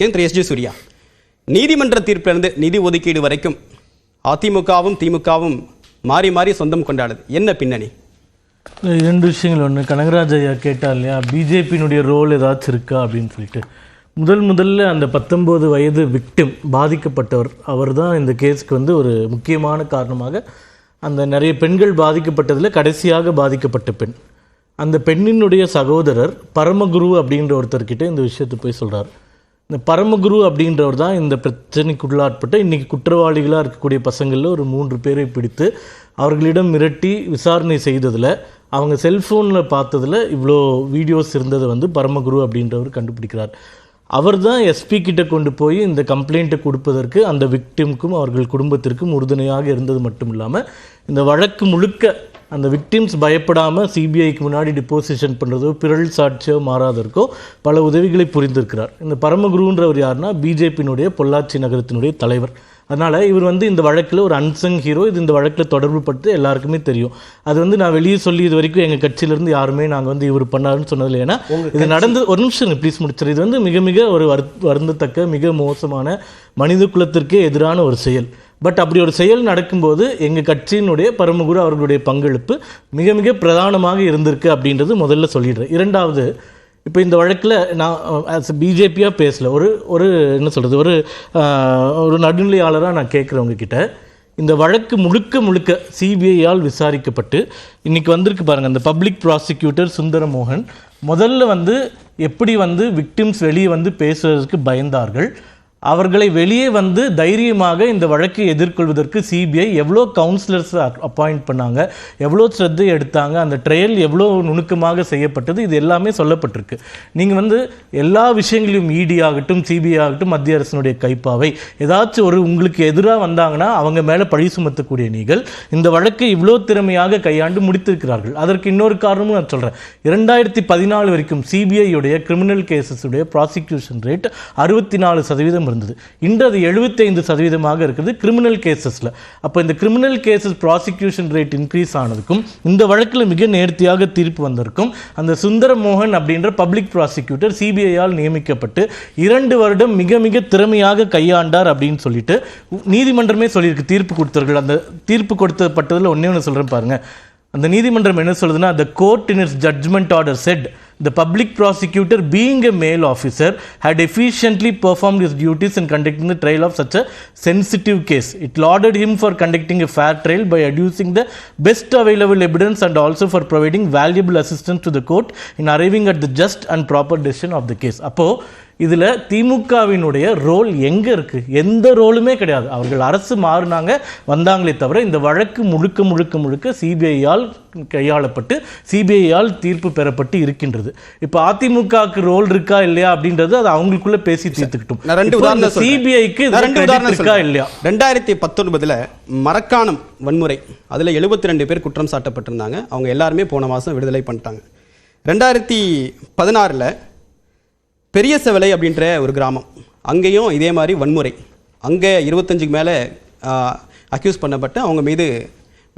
திரு S J. Surya, நீதிமன்ற தீர்ப்பிலிருந்து நிதி ஒதுக்கீடு வரைக்கும் அதிமுகவும் திமுகவும் மாறி மாறி சொந்தம் கொண்டாடுது. என்ன பின்னணி? இரண்டு விஷயங்கள். ஒன்று, கனகராஜ் ஐயா கேட்டார் இல்லையா, பிஜேபியினுடைய ரோல் ஏதாச்சும் இருக்கா அப்படின்னு சொல்லிட்டு. முதல்ல அந்த 19 வயது விக்டிம், பாதிக்கப்பட்டவர், அவர் தான் இந்த கேஸுக்கு வந்து ஒரு முக்கியமான காரணமாக. அந்த நிறைய பெண்கள் பாதிக்கப்பட்டதில் கடைசியாக பாதிக்கப்பட்ட பெண், அந்த பெண்ணினுடைய சகோதரர் பரமகுரு அப்படின்ற ஒருத்தர்கிட்ட இந்த விஷயத்தை போய் சொல்கிறார். இந்த பரமகுரு அப்படின்றவர் தான் இந்த பிரச்சனைக்குள்ளாட்பட்ட இன்றைக்கி குற்றவாளிகளாக இருக்கக்கூடிய பசங்களில் ஒரு 3 பேரை பிடித்து அவர்களிடம் மிரட்டி விசாரணை செய்ததில், அவங்க செல்ஃபோனில் பார்த்ததில் இவ்வளோ வீடியோஸ் இருந்ததை வந்து பரமகுரு அப்படின்றவர் கண்டுபிடிக்கிறார். அவர் தான் எஸ்பி கிட்ட கொண்டு போய் இந்த கம்ப்ளைண்ட்டை கொடுப்பதற்கு அந்த விக்டிம்க்கும் அவர்கள் குடும்பத்திற்கும் உறுதுணையாக இருந்தது மட்டும் இல்லாமல், இந்த வழக்கு முழுக்க அந்த விக்டிம்ஸ் பயப்படாமல் சிபிஐக்கு முன்னாடி டிப்போசிஷன் பண்ணுறதோ பிறல் சாட்சியோ மாறாதற்கோ பல உதவிகளை புரிந்திருக்கிறார். இந்த பரமகுருன்றவர் யாருன்னா பிஜேபியினுடைய பொள்ளாச்சி நகரத்தினுடைய தலைவர். அதனால் இவர் வந்து இந்த வழக்கில் ஒரு அன்சங் ஹீரோ. இது இந்த வழக்கில் தொடர்பு பட்டு எல்லாருக்குமே தெரியும். அது வந்து நான் வெளியே சொல்லி இது வரைக்கும் எங்கள் கட்சியிலேருந்து யாருமே நாங்கள் வந்து இவர் பண்ணாருன்னு சொன்னதில்லை. ஏன்னா இது நடந்து, ஒரு நிமிஷம் ப்ளீஸ் முடிச்சிரு. இது வந்து மிக மிக ஒரு வருந்தத்தக்க, மிக மோசமான, மனித குலத்திற்கே எதிரான ஒரு செயல். பட் அப்படி ஒரு செயல் நடக்கும்போது எங்கள் கட்சியினுடைய பரமகுரு அவர்களுடைய பங்களிப்பு மிக மிக பிரதானமாக இருந்திருக்கு அப்படின்றது முதல்ல சொல்லிடுறேன். இரண்டாவது, இப்போ இந்த வழக்கில் நான் ஆஸ் பிஜேபியாக பேசல, ஒரு என்ன சொல்கிறது, ஒரு நடுநிலையாளராக நான் கேட்குறவங்க கிட்ட, இந்த வழக்கு முழுக்க சிபிஐயால் விசாரிக்கப்பட்டு இன்றைக்கி வந்திருக்கு பாருங்கள். அந்த பப்ளிக் ப்ராசிக்யூட்டர் சுந்தரமோகன் முதல்ல வந்து எப்படி வந்து விக்டிம்ஸ் வெளியே வந்து பேசுவதற்கு பயந்தார்கள், அவர்களை வெளியே வந்து தைரியமாக இந்த வழக்கை எதிர்கொள்வதற்கு சிபிஐ எவ்வளோ கவுன்சிலர்ஸ் அப்பாயிண்ட் பண்ணாங்க, எவ்வளோ ஸ்ரத்தை எடுத்தாங்க, அந்த ட்ரையல் எவ்வளோ நுணுக்கமாக செய்யப்பட்டது, இது எல்லாமே சொல்லப்பட்டிருக்கு. நீங்கள் வந்து எல்லா விஷயங்களையும் இடி ஆகட்டும், சிபிஐ ஆகட்டும், மத்திய அரசினுடைய கைப்பாவை ஏதாச்சும் ஒரு உங்களுக்கு எதிராக வந்தாங்கன்னா அவங்க மேலே பழி சுமத்தக்கூடிய நீங்கள் இந்த வழக்கை இவ்வளோ திறமையாக கையாண்டு முடித்திருக்கிறார்கள். அதற்கு இன்னொரு காரணமும் நான் சொல்கிறேன். 2014 வரைக்கும் சிபிஐயுடைய கிரிமினல் கேசஸுடைய ப்ராசிக்யூஷன் ரேட் 64% இருந்தது. இன்று அது 75% இருக்குது கிரிமினல் கேசஸ்ல. அப்போ இந்த criminal cases prosecution rate increase ஆனதுக்கும் இந்த வழக்கில் மிக நேர்த்தியாக தீர்ப்பு வந்திருக்கும் அந்த சுந்தரமோகன் அப்படின்ற பப்ளிக் ப்ராசிக்யூட்டர் சிபிஐயால் நியமிக்கப்பட்டு 2 வருடம் மிக மிக திறமையாக கையாண்டார் அப்படின்னு சொல்லிட்டு நீதிமன்றமே சொல்லியிருக்கு. தீர்ப்பு கொடுத்தார்கள். அந்த தீர்ப்பு கொடுத்தப்பட்டதில் ஒன்று சொல்றேன் பாருங்க. அந்த நீதிமன்றம் என்ன சொல்லுதுன்னா, the court in its judgment order said the public prosecutor, being a male officer, had efficiently performed his duties in conducting the trial of such a sensitive case. It lauded him for conducting a fair trial by adducing the best available evidence and also for providing valuable assistance to the court in arriving at the just and proper decision of the case. அப்போ இதில் திமுகவினுடைய role எங்கே இருக்குது? எந்த ரோலுமே கிடையாது. அவர்கள் அரசு மாறினாங்க வந்தாங்களே தவிர இந்த வழக்கு முழுக்க சிபிஐயால் கையாளப்பட்டு சிபிஐயால் தீர்ப்பு பெறப்பட்டு இருக்கின்றது. இப்போ அதிமுகவுக்கு ரோல் இருக்கா இல்லையா அப்படின்றது அது அவங்களுக்குள்ள பேசி தீர்த்துக்கிட்டும். சிபிஐக்கு இருக்கா இல்லையா? 2019 மரக்காணம் வன்முறை, அதில் 72 பேர் குற்றம் சாட்டப்பட்டிருந்தாங்க. அவங்க எல்லாருமே போன மாதம் விடுதலை பண்ணிட்டாங்க. 2016 பெரிய செவலை அப்படின்ற ஒரு கிராமம், அங்கேயும் இதே மாதிரி வன்முறை, அங்கே 25க்கு மேலே அக்யூஸ் பண்ணப்பட்டு அவங்க மீது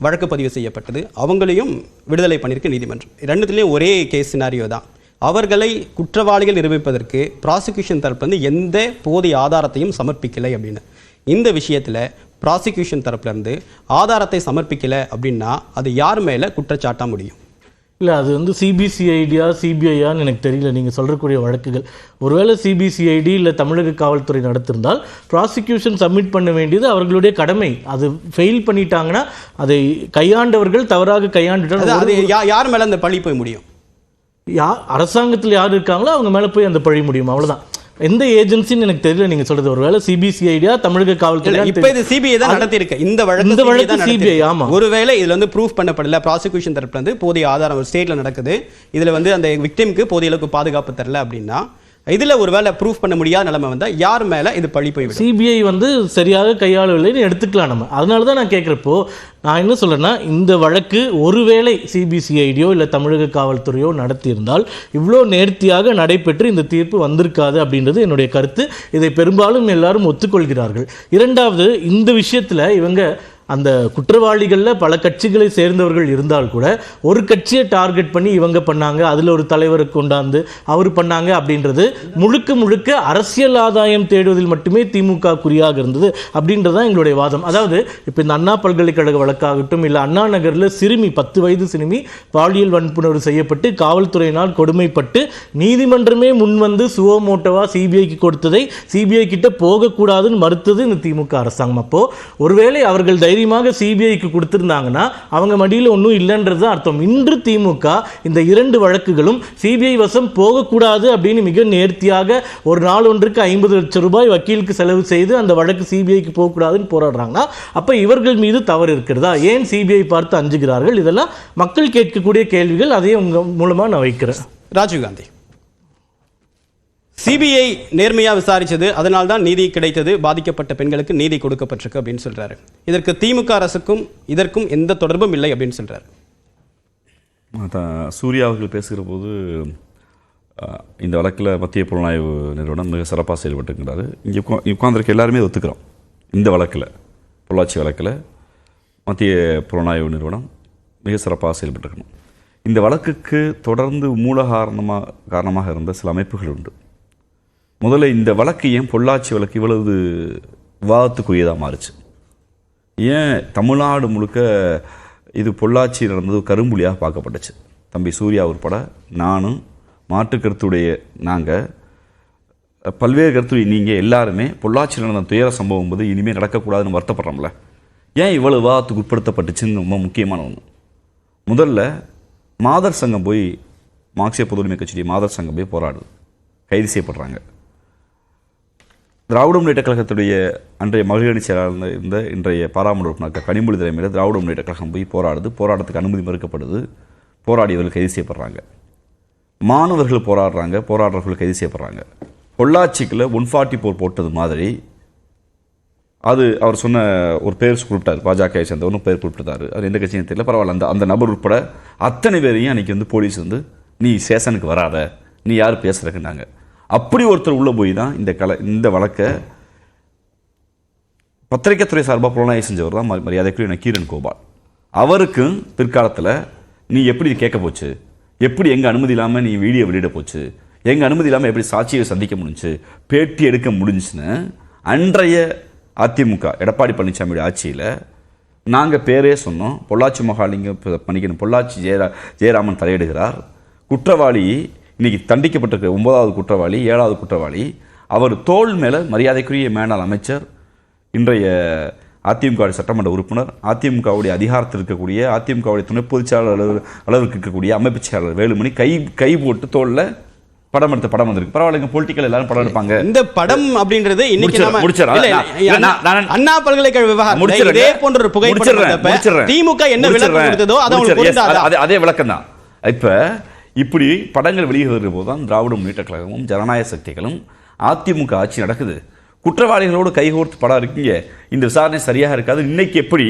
வழக்கு பதிவு செய்யப்பட்டது. அவங்களையும் விடுதலை பண்ணியிருக்கு நீதிமன்றம். ரெண்டுத்துலேயும் ஒரே கேஸ் சினாரியோ தான். அவர்களை குற்றவாளிகள் நிரூபிப்பதற்கு ப்ராசிக்யூஷன் தரப்புலேருந்து எந்த போதிய ஆதாரத்தையும் சமர்ப்பிக்கலை அப்படின்னு. இந்த விஷயத்தில் ப்ராசிக்யூஷன் தரப்புலேருந்து ஆதாரத்தை சமர்ப்பிக்கலை அப்படின்னா அது யார் மேலே குற்றச்சாட்ட முடியும்? இல்லை, அது வந்து சிபிசிஐடியா சிபிஐயான்னு எனக்கு தெரியல. நீங்கள் சொல்கிறக்கூடிய வழக்குகள் ஒருவேளை சிபிசிஐடி இல்லை தமிழக காவல்துறை நடத்திருந்தால் ப்ராசிக்யூஷன் சப்மிட் பண்ண வேண்டியது அவர்களுடைய கடமை. அது ஃபெயில் பண்ணிட்டாங்கன்னா அதை கையாண்டவர்கள் தவறாக கையாண்டுட்டால் அது யார் மேலே அந்த பழி போய் முடியும்? அரசாங்கத்தில் யார் இருக்காங்களோ அவங்க மேலே போய் அந்த பழி முடியும். அவ்வளோதான். எந்த ஏஜென்சின்னு எனக்கு தெரியல. நீங்க சொல்றது ஒருவேளை சிபிசிஐடியா தமிழக காவல்துறை. இப்போ இது சிபிஐ தான் நடத்தியிருக்கு. இந்த வழக்கு சிபிஐ. ஆமா, ஒருவேளை இதுல வந்து ப்ரூஃப் பண்ணப்படல, ப்ராசிக்யூஷன் தரப்புல இருந்து போதிய ஆதாரம் ஸ்டேட்ல நடக்குது, இதுல வந்து அந்த விக்டிம்க்கு போதிய அளவுக்கு பாதுகாப்பு தரல அப்படின்னா இதில் ஒரு வேளை ப்ரூஃப் பண்ண முடியாத நிலைமை வந்தால் யார் மேலே இது பழி போய்விடும்? சிபிஐ வந்து சரியாக கையாளவில்லைன்னு எடுத்துக்கலாம் நம்ம. அதனால தான் நான் கேட்குறப்போ நான் என்ன சொல்கிறேன்னா, இந்த வழக்கு ஒருவேளை சிபிசிஐடியோ இல்லை தமிழக காவல்துறையோ நடத்தியிருந்தால் இவ்வளோ நேர்த்தியாக நடைபெற்று இந்த தீர்ப்பு வந்திருக்காது அப்படின்றது என்னுடைய கருத்து. இதை பெரும்பாலும் எல்லாரும் ஒத்துக்கொள்கிறார்கள். இரண்டாவது, இந்த விஷயத்தில் இவங்க அந்த குற்றவாளிகளில் பல கட்சிகளை சேர்ந்தவர்கள் இருந்தால் கூட ஒரு கட்சியை டார்கெட் பண்ணி இவங்க பண்ணாங்க, அதில் ஒரு தலைவரை கொண்டாந்து அவர் பண்ணாங்க அப்படின்றது முழுக்க முழுக்க அரசியல் ஆதாயம் தேடுவதில் மட்டுமே திமுக குறியாக இருந்தது அப்படின்றது தான் எங்களுடைய வாதம். அதாவது இப்போ இந்த அண்ணா பல்கலைக்கழக வழக்காகட்டும், இல்லை அண்ணா நகரில் சிறுமி 10 வயது சிறுமி பாலியல் வன்புணர்வு செய்யப்பட்டு காவல்துறையினால் கொடுமைப்பட்டு நீதிமன்றமே முன்வந்து சுவமோட்டோவா சிபிஐக்கு கொடுத்ததை சிபிஐ கிட்ட போகக்கூடாதுன்னு மறுத்தது இந்த திமுக அரசாங்கம். அப்போ ஒருவேளை அவர்கள் தைரியமாக சிபிஐக்கு கொடுத்திருந்தாங்கன்னா அவங்க மடியில் ஒன்றும் இல்லைன்றது அர்த்தம். இன்று திமுக இந்த 2 வழக்குகளும் சிபிஐ வசம் போகக்கூடாது அப்படின்னு மிக நேர்த்தியாக ஒரு நாள் ஒன்றுக்கு 50 லட்சம் ரூபாய் வக்கீலுக்கு செலவு செய்து அந்த வழக்கு சிபிஐக்கு போகக்கூடாதுன்னு போராடுறாங்கன்னா அப்போ இவர்கள் மீது தவறு இருக்கிறதா? ஏன் சிபிஐ பார்த்து அஞ்சுகிறார்கள்? இதெல்லாம் மக்கள் கேட்கக்கூடிய கேள்விகள். அதையும் உங்க மூலமா நான் வைக்கிறேன். ராஜீவ்காந்தி, சிபிஐ நேர்மையாக விசாரித்தது, அதனால் தான் நீதி கிடைத்தது, பாதிக்கப்பட்ட பெண்களுக்கு நீதி கொடுக்கப்பட்டிருக்கு அப்படின்னு சொல்றாரு. இதற்கு திமுக அரசுக்கும் இதற்கும் எந்த தொடர்பும் இல்லை அப்படின்னு சொல்றாரு. சூர்யா அவர்கள் பேசுகிற போது இந்த வழக்கில் மத்திய புலனாய்வு நிறுவனம் மிக சிறப்பாக செயல்பட்டுருக்கிறாரு. இங்கே உட்கார்ந்துருக்க எல்லாருமே ஒத்துக்கிறோம். இந்த வழக்கில், பொள்ளாச்சி வழக்கில் மத்திய புலனாய்வு நிறுவனம் மிக சிறப்பாக செயல்பட்டுருக்கணும். இந்த வழக்குக்கு தொடர்ந்து மூல காரணமாக இருந்த சில அமைப்புகள் உண்டு. முதல்ல இந்த வழக்கு ஏன் பொள்ளாச்சி வழக்கு இவ்வளவு விவாதத்துக்குரியதாக மாறுச்சு? ஏன் தமிழ்நாடு முழுக்க இது பொள்ளாச்சி நடந்தது கரும்புலியாக பார்க்கப்பட்டுச்சு? தம்பி சூர்யா உட்பட நானும் மாற்று கருத்துடைய நாங்கள் பல்வேறு கருத்துடைய நீங்கள் எல்லாருமே பொள்ளாச்சியில் நடந்த துயர சம்பவம் போது இனிமேல் நடக்கக்கூடாதுன்னு வருத்தப்படுறோம்ல. ஏன் இவ்வளோ விவாதத்துக்கு உட்படுத்தப்பட்டுச்சுன்னு ரொம்ப முக்கியமான ஒன்று. முதல்ல மாதர் சங்கம் போய், மார்க்சிய பொது உரிமை கட்சி மாதர் சங்கம் போய் போராடுது, கைது செய்யப்படுறாங்க. திராவிட முன்னேற்ற கழகத்துடைய அன்றைய மகளிரணி செயலாளர் இருந்த இன்றைய பாராளுமன்ற உறுப்பினர் கனிமொழி தலைமையில் திராவிட முன்னேற்ற கழகம் போய் போராடுது. போராட்டத்துக்கு அனுமதி மறுக்கப்படுது. போராடியவர்கள் கைது செய்யப்படுறாங்க. மாணவர்கள் போராடுறாங்க, போராடுறவர்கள் கைது செய்யப்படுறாங்க. பொள்ளாச்சிக்குள்ள 144 போட்டது மாதிரி அது அவர் சொன்ன ஒரு பேர் குறிப்பிட்டார், பாஜகவை சேர்ந்தவரும் பேர் குறிப்பிட்டார். அது எந்த கட்சியும் தெரியல, பரவாயில்ல. அந்த நபர் உட்பட அத்தனை பேரையும் அன்றைக்கி போலீஸ் நீ ஸ்டேஷனுக்கு வராத, நீ யார் பேசுகிறக்குன்னாங்க. அப்படி ஒருத்தர் உள்ளே போய் தான் இந்த வழக்கை பத்திரிகைத்துறை சார்பாக புலனாய்வு செஞ்சவர் தான் மரியாதைக்குரிய நக்கீரன் கோபால். அவருக்கும் பிற்காலத்தில் நீ எப்படி கேட்க போச்சு, எப்படி எங்கள் அனுமதி இல்லாமல் நீ வீடியோ வெளியிட போச்சு, எங்கள் அனுமதி இல்லாமல் எப்படி சாட்சியை சந்திக்க முடிஞ்சுச்சு, பேட்டி எடுக்க முடிஞ்சுன்னு அன்றைய அதிமுக எடப்பாடி பழனிசாமியோட ஆட்சியில் நாங்கள் பேரே சொன்னோம். பொள்ளாச்சி மகாலிங்கம் பண்ணிக்கணும், பொள்ளாச்சி ஜெயராமன் தலையிடுகிறார். குற்றவாளி இன்னைக்கு தண்டிக்கப்பட்டிருக்க 9வது குற்றவாளி, 7வது குற்றவாளி. அவர் தோள் மேலே மரியாதைக்குரிய மேனாள் அமைச்சர், இன்றைய அதிமுக சட்டமன்ற உறுப்பினர், அதிமுகவுடைய அதிகாரத்தில் இருக்கக்கூடிய, அதிமுகவுடைய துணை பொதுச்செயலாளர் அளவுக்கு இருக்கக்கூடிய அமைப்பு செயலாளர் வேலுமணி கை போட்டு தோளில் படம் எடுத்த படம் வந்திருக்கு. பரவாயில்லைங்க, பொலிட்டிக்கல் எல்லாரும் படம் எடுப்பாங்க. இந்த படம் அப்படின்றது இன்னைக்கு அண்ணா பல்கலைக்கழக விவகாரம் இதே போன்ற ஒரு புகைப்படம் திமுக என்ன விளக்கம் கொடுத்ததோ அதே விளக்கம் தான். இப்படி படங்கள் வெளியிடுகிற போது தான் திராவிட முன்னேற்ற கழகமும் ஜனநாயக சக்திகளும் அதிமுக ஆட்சி நடக்குது. குற்றவாளிகளோடு கைகோர்த்து படம் இருக்கீங்க, இந்த விசாரணை சரியாக இருக்காது. இன்னைக்கு எப்படி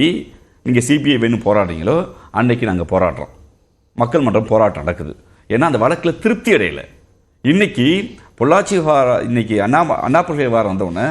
நீங்கள் சிபிஐ வேணும் போராடுறீங்களோ அன்னைக்கு நாங்கள் போராடுறோம். மக்கள் மன்றம் போராட்டம் நடக்குது. ஏன்னா அந்த வழக்கில் திருப்தி அடையலை. இன்னைக்கு பொள்ளாச்சி இன்னைக்கு அண்ணா பல்கலை வந்தவுடனே